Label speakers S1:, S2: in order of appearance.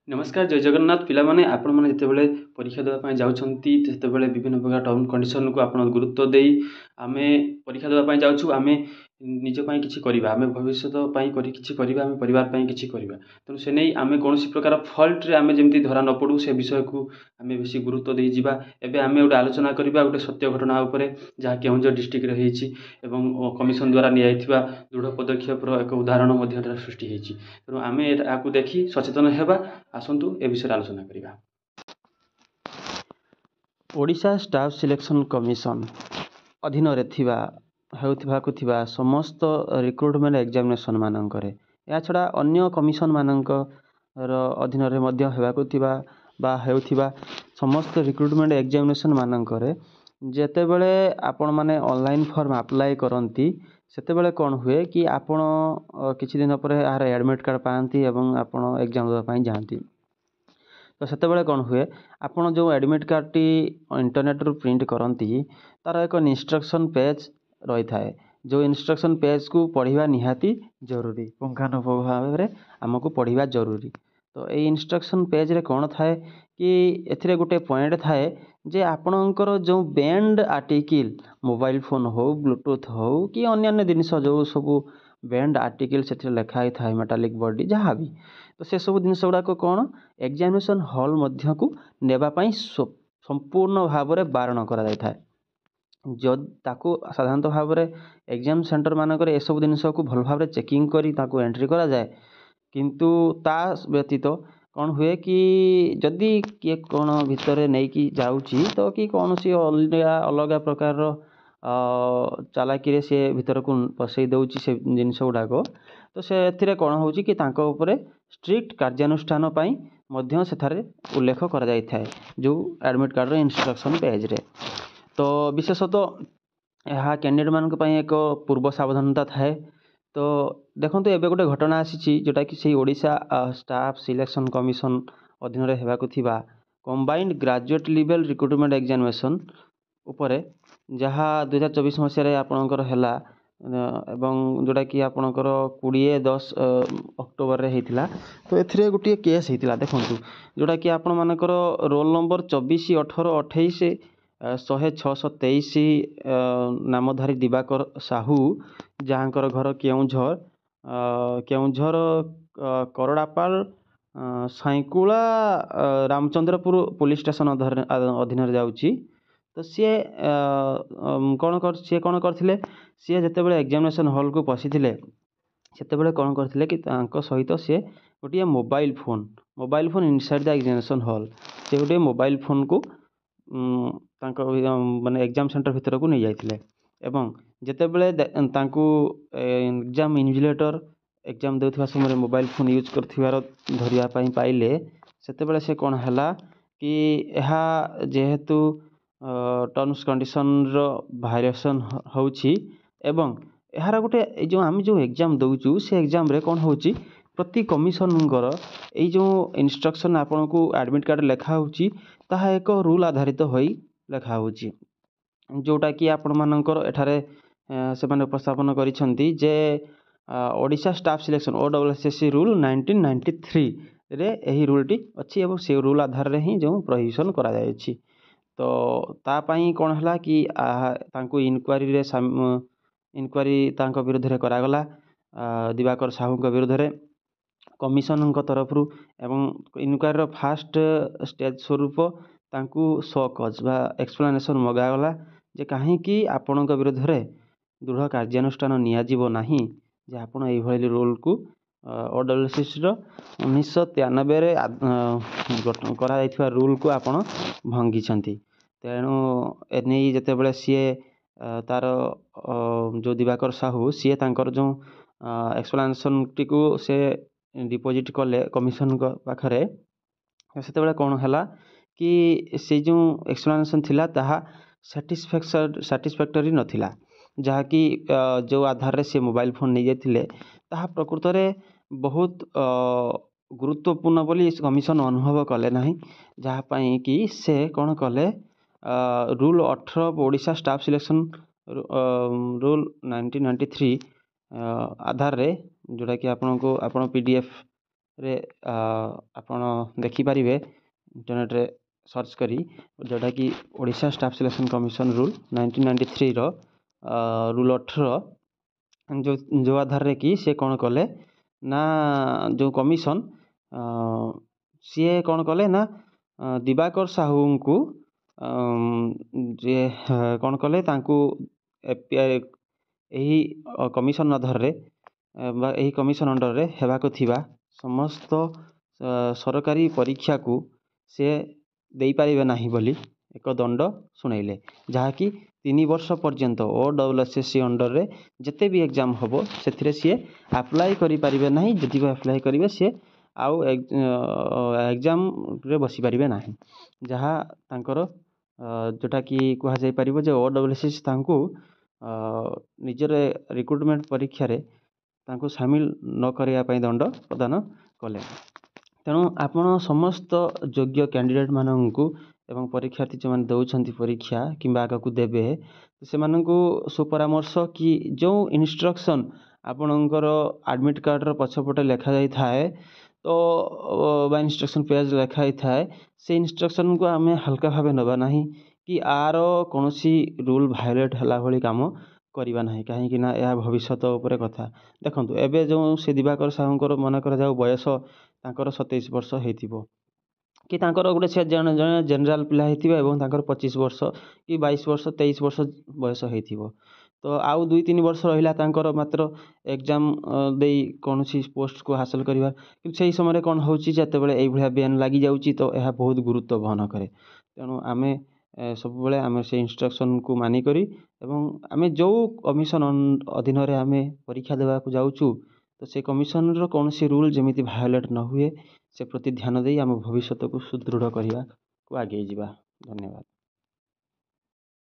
S1: नमस्कार जय जगन्नाथ पिलामाने आपण माने जेतेबेले परीक्षा देबा पई जाउछंती तेतेबेले विभिन्न प्रकार टर्म कंडीशन को आपण गुरुत्व देई आमे परीक्षा देबा पई जाउछु आमे निज पई किछि करिबा आमे भविष्यत पई करि किछि करिबा आमे परिवार पई किछि करिबा तनु से नै आमे कोनोसी प्रकार फॉल्ट रे आमे जेमति धरा न पडू से विषय को आमे बेसी गुरुत्व देई जिबा एबे आमे उडा आलोचना करिबा उडे सत्य घटना ऊपर जहा केउंझर डिस्ट्रिक्ट रे हेछि एवं कमिशन द्वारा नियाइथिबा दृढ़ पदक्षेप रो एक उदाहरण मध्ये सृष्टि हेछि तनु आमे एटाकू देखि सचेतन हेबा आसंतु ए विषय आलोचना करिबा। ओडिशा स्टाफ सिलेक्शन कमिशन अधीन रे थिबा हेउथिबाकु थिबा समस्त रिक्रुटमेंट एग्जामिनेशन मानकरे या छडा अन्य कमिशन मानकर अधीन रे मध्य हेबाकु थिबा बा हेउथिबा समस्त रिक्रुटमेंट एग्जामिनेशन मानकरे जेतेबेले आपण माने ऑनलाइन फॉर्म अप्लाई करंती सेतेबेले कोन हुए कि आपण किछि दिन पर यार एडमिट कार्ड पांती एवं आपण एग्जाम देबा पई जांती तो सेतेबेले कोन हुए आपण जो एडमिट कार्ड टी इंटरनेट रू प्रिंट करंती तार एक इंस्ट्रक्शन पेज रही थाए जो इंस्ट्रक्शन पेज को पढ़िबा निहाती जरूरी पुंखानुपुंख भाव रे हमको पढ़िबा जरूरी तो ए इंस्ट्रक्शन पेज रे कोन थाए कि एथिरे गुटे पॉइंट थाए जे आपणकर जो बैंड आर्टिकल मोबाइल फोन हो ब्लूटूथ हो कि अन्य जिनिस जो सब बैंड आर्टिकल से लिखाई थाए मेटालिक बॉडी जहाँ भी तो से सब जिनिस गुड़ाक कौन एग्जामिनेशन हॉल मध्य को नेबा पई संपूर्ण भाव में बारण करा जाय थाए जद ताकू साधारणतः भाव में एग्जाम सेंटर मानक एसबू जिनिस को भल भाव चेकिंग करी ताकू एंट्री करा जाए किंतु ता व्यतीत कौन हुए कि जदि किए कौन भितर नहीं कि जाऊँगी तो कि कौन सी अलग प्रकार चालाकी सी भितर को पसई दौची से जिनस गुड़ाक तो से कौन हो कि स्ट्रिक्ट कार्यानुष्ठान पाई मध्य सेठारे उल्लेख करा जाय थाए जो एडमिट कार्ड इंस्ट्रक्शन पेज रे तो विशेषतः यह कैंडिडेट मानक पई एक पूर्व सावधानता थाए तो देखो एबे गोटे घटना आसी जोटा कि से ओडिशा स्टाफ सिलेक्शन कमिशन अधीन रे हेबाकु थिबा combined graduate level recruitment examination उपरे जहाँ 2024 मसीह आपणकर हैला एवं जोटा कि आपणकर 20-10 अक्टोबर रे हेतिला तो एथिरे गोटे केस हेतिला देखंतु जोटा कि आपण मानकर रोल नंबर 24 18 28 106-23 नामधारी दिवाकर साहू जहाँकर घर केउंझर केउंझर करड़ापाल साइकुला रामचंद्रपुर पुलिस स्टेशन अधीन जाउची तो सी कौन करथिले सी जेतेबेले एग्जामिनेशन हॉल को पशिथिले सेतेबेले कौन करथिले कि तांको सहित सी गोटे mobile phone inside the examination hall से गोटे मोबाइल फोन को माने एग्जाम सेंटर भितर को नहीं जाइथिले एवं जेतेबेले तांको एग्जाम इन्विजिलेटर एग्जाम देउथबा समय मोबाइल फोन यूज करथिबार धरिया पई पाइले सेतेबेले से कौन हला कि एहा जेहेतु टर्म्स कंडीशन रो वायलेशन होउची एवं यार गोटे जो आम जो एग्जाम दौचु से एग्जाम रे कौन होउची प्रति कमिशनर ये जो इंस्ट्रक्शन आपन को एडमिट कार्ड लेखा होउची ताहा एक रूल आधारित होई लेखा होउची जोटा कि आपण मानकर एठारे से माने उपस्थापन करिसंती जे Odisha staff selection OSSC rule 1993 रे एही रूल टी अछि एवं से रूल आधार रे ही जो प्रोहिबिशन करा जाय अछि तो ता पई कोन हला कि तांको इनक्वारी रे इनक्वारी तांको विरुद्ध रे करागला दिवाकर साहू के विरुद्ध रे कमिशन तरफ रु एवं इनक्वारी रो फास्ट स्टेज स्वरूप तांको सो कज बा एक्सप्लेनेशन मगागला जे काहे कि आपन के विरुद्ध रे दृढ़ कार्यानुष्ठान निया जीवो नाही जे आपण एई भली रूल को OSSC रो 1993 रे करा जायथिबा रूल को आपण भंगी छंती तेणु एने जेतेबेले सीए तार जो दिवाकर साहू सीए तांकर जो एक्सप्लेनेशन टी को से डिपोजिट कले कमिशन पाखरे सेतेबेले कोन हला कि से जो एक्सप्लेनेशन थिला ताहा सैटिस्फैक्टरी नथिला जहाँ कि जो आधार रे से मोबाइल फोन नहीं जाइथिले ताहा प्रकृत रे बहुत गुरुत्वपूर्ण बोली कमिशन अनुभव कले नहीं जहाँ पई कि से कौन कले rule 18 Odisha staff selection rule 1993 आधार रे जोटा कि आपण को आपण पीडीएफ ରେ ଆପଣ ଦେଖିପାରିବେ ଇଣ୍ଟରନେଟ୍ରେ ସର୍ଚ୍ଚ କରି, ଯେଉଁଟାକି Odisha staff selection commission rule 1993ର ରୁଲ୍ 18 ଯେଉଁ ଆଧାରରେ କି ସେ କ'ଣ କଲେ ନା ଯେଉଁ କମିଶନ୍ ସିଏ କ'ଣ କଲେ ନା ଦିବାକର ସାହୁଙ୍କୁ ଯିଏ କ'ଣ କଲେ ତାଙ୍କୁ ଏହି କମିଶନ୍ ଆଧାରରେ ବା ଏହି କମିଶନ୍ ଅଣ୍ଡରରେ ହେବାକୁ ଥିବା ସମସ୍ତ ସରକାରୀ ପରୀକ୍ଷାକୁ ସେ ଦେଇପାରିବେ ନାହିଁ ବୋଲି ଏକ ଦଣ୍ଡ ଶୁଣାଇଲେ, ଯାହାକି 3 ବର୍ଷ ପର୍ଯ୍ୟନ୍ତ OSSC ଅଣ୍ଡରରେ ଯେତେ ବି ଏକ୍ଜାମ୍ ହେବ ସେଥିରେ ସିଏ ଆପ୍ଲାଏ କରିପାରିବେ ନାହିଁ। ଯଦି ବି ଆପ୍ଲାଏ କରିବେ ସିଏ ଆଉ ଏକ୍ଜାମ୍ରେ ବସିପାରିବେ ନାହିଁ, ଯାହା ତାଙ୍କର ଯେଉଁଟାକି କୁହାଯାଇପାରିବ ଯେ OSSC ତାଙ୍କୁ ନିଜର ରିକ୍ରୁଟମେଣ୍ଟ ପରୀକ୍ଷାରେ ତାଙ୍କୁ ସାମିଲ ନ କରିବା ପାଇଁ ଦଣ୍ଡ ପ୍ରଦାନ କଲେ। ତେଣୁ ଆପଣ ସମସ୍ତ ଯୋଗ୍ୟ କ୍ୟାଣ୍ଡିଡେଟ୍ ମାନଙ୍କୁ ଏବଂ ପରୀକ୍ଷାର୍ଥୀ ଯେଉଁମାନେ ଦେଉଛନ୍ତି ପରୀକ୍ଷା କିମ୍ବା ଆଗକୁ ଦେବେ ସେମାନଙ୍କୁ ସୁପରାମର୍ଶ କି ଯେଉଁ ଇନଷ୍ଟ୍ରକ୍ସନ୍ ଆପଣଙ୍କର ଆଡ଼ମିଟ୍ କାର୍ଡ଼ର ପଛପଟେ ଲେଖାଯାଇଥାଏ ତ ବା ଇନଷ୍ଟ୍ରକ୍ସନ୍ ପେଜ୍ ଲେଖା ହେଇଥାଏ, ସେ ଇନଷ୍ଟ୍ରକ୍ସନ୍କୁ ଆମେ ହାଲକା ଭାବେ ନେବା ନାହିଁ କି ଆର କୌଣସି ରୁଲ୍ ଭାয়োଲେଟ୍ ହେଲା ଭଳି କାମ କରିବା ନାହିଁ, କାହିଁକି ନା ଏହା ଭବିଷ୍ୟତ ଉପରେ କଥା। ଦେଖନ୍ତୁ ଏବେ ଯେଉଁ ସେ ଦିବାକର ସାହୁଙ୍କର ମନେ କରାଯାଉ ବୟସ ତାଙ୍କର 27 ବର୍ଷ ହେଇଥିବ କି ତାଙ୍କର ଗୋଟେ ସେ ଜଣେ ଜେନେରାଲ୍ ପିଲା ହେଇଥିବେ ଏବଂ ତାଙ୍କର 25 ବର୍ଷ କି 22 ବର୍ଷ 23 ବର୍ଷ ବୟସ ହେଇଥିବ, ତ ଆଉ 2-3 ବର୍ଷ ରହିଲା ତାଙ୍କର ମାତ୍ର ଏକ୍ଜାମ୍ ଦେଇ କୌଣସି ପୋଷ୍ଟକୁ ହାସଲ କରିବା। କିନ୍ତୁ ସେହି ସମୟରେ କ'ଣ ହେଉଛି, ଯେତେବେଳେ ଏଇଭଳିଆ ବ୍ୟାନ୍ ଲାଗିଯାଉଛି ତ ଏହା ବହୁତ ଗୁରୁତ୍ୱ ବହନ କରେ। ତେଣୁ ଆମେ ସବୁବେଳେ ଆମେ ସେ ଇନଷ୍ଟ୍ରକ୍ସନ୍କୁ ମାନିକରି ଏବଂ ଆମେ ଯେଉଁ କମିଶନ୍ ଅଧୀନରେ ଆମେ ପରୀକ୍ଷା ଦେବାକୁ ଯାଉଛୁ ତ ସେ କମିଶନ୍ର କୌଣସି ରୁଲ୍ ଯେମିତି ଭାয়োଲେଟ୍ ନ ହୁଏ ସେ ପ୍ରତି ଧ୍ୟାନ ଦେଇ ଆମ ଭବିଷ୍ୟତକୁ ସୁଦୃଢ଼ କରିବାକୁ ଆଗେଇ ଯିବା। ଧନ୍ୟବାଦ।